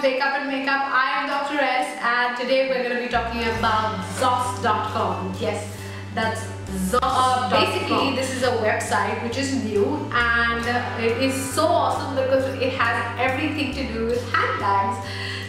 Wake Up and Makeup. I am Dr. S and today we're going to be talking about Zoss.com. Yes, that's Zoss.com. Basically, this is a website which is new and it is so awesome because it has everything to do with handbags.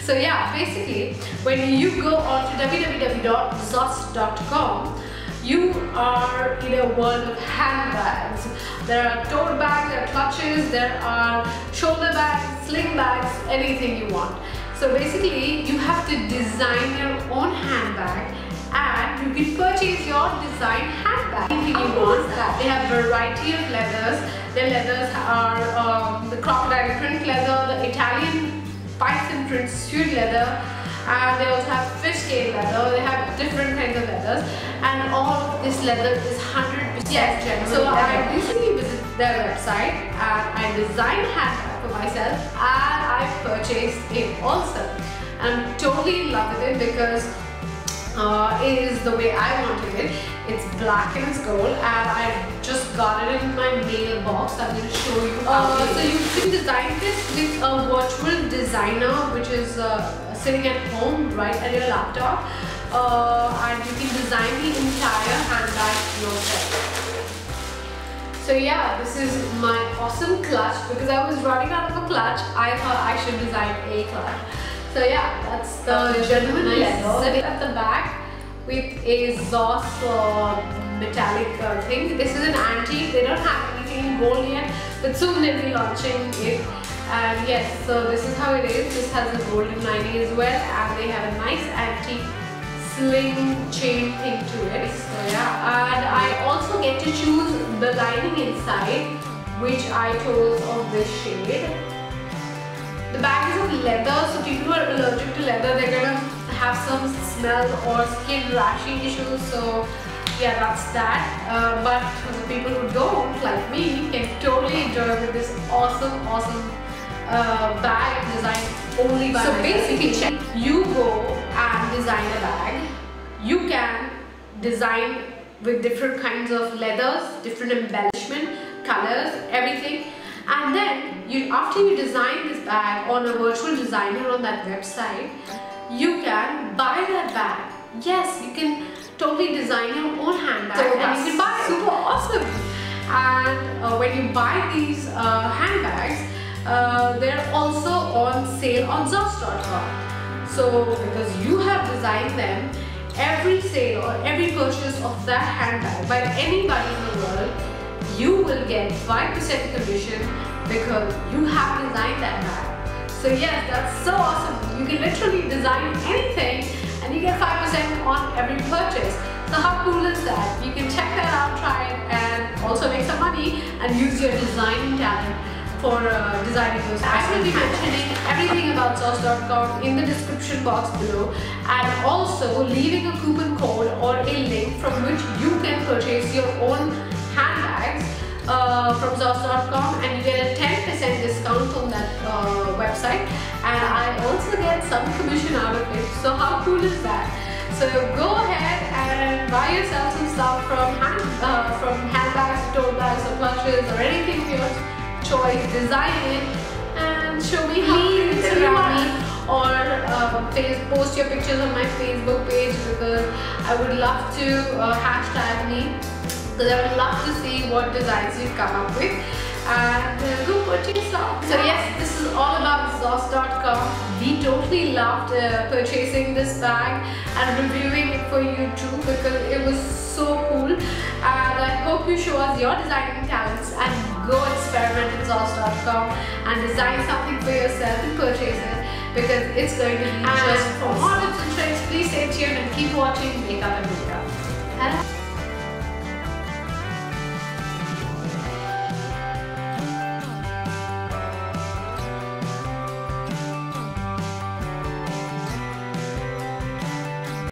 So yeah, basically, when you go on to www.zoss.com, you are in a world of handbags. There are tote bags, there are clutches, there are shoulder bags, sling bags, anything you want. So basically, you have to design your own handbag and you can purchase your design handbag. Anything you want. They have a variety of leathers. Their leathers are the crocodile print leather, the Italian python print suede leather, and they also have fish scale leather. They have different kinds of leathers, and all of this leather is 100% genuine. So I recently visited their website and I designed a handbag for myself and I purchased it also. I'm totally in love with it because it is the way I wanted it. It's black and it's gold, and I just got it in my mailbox. I'm going to show you how. So you can design this with a virtual designer, which is sitting at home right at your laptop, and you can design the entire handbag yourself. So yeah, this is my awesome clutch. Because I was running out of a clutch, I thought I should design a clutch. So yeah, that's the genuine leather. Set it at the back with a Zoss metallic thing. This is an antique. They don't have anything in gold yet, but soon they'll be launching it. And yes, so this is how it is. This has a golden lining as well, and they have a nice antique sling chain thing to it. So yeah, and I also get to choose the lining inside, which I chose of this shade. The bag is of leather, so people who are allergic to leather, they're gonna have some smell or skin rashy issues. So yeah, that's that. But for the people who don't, like me, can totally enjoy with this awesome bag designed only by myself. So basically, you go and design a bag. You can design with different kinds of leathers, different embellishment, colors, everything. And then after you design this bag on a virtual designer on that website, you can buy that bag. Yes, you can totally design your own handbag, and you can buy it. Super awesome. And when you buy these handbags, they're also on sale on Zoss.com. So because you have designed them, every sale or every purchase of that handbag by anybody in the world, you will get 5% commission because you have designed that bag. So yes, that's so awesome. You can literally design anything and you get 5% on every purchase. So how cool is that? You can check that out, try it, and also make some money and use your designing talent for designing those. I will be mentioning everything about Zoss.com in the description box below, and also leaving a coupon code or a link from which you can purchase your own handbags from Zoss.com, and you get a 10% discount on that website, and I also get some commission out of it. So how cool is that? So go ahead and buy yourself some stuff from handbags, tote bags, or clutches, or anything of your choice. Design it and show me how Instagram me, or post your pictures on my Facebook page, because I would love to hashtag me, because I would love to see what designs you come up with, and go purchase some. So yes, this is all about Zoss.com. We totally loved purchasing this bag and reviewing it for you too, because it was so cool. And I hope you show us your designing talents and go experiment with Zoss.com and design something for yourself and purchase it, because it's going to be just for more tips and tricks. Please stay tuned and keep watching Wake Up and Makeup.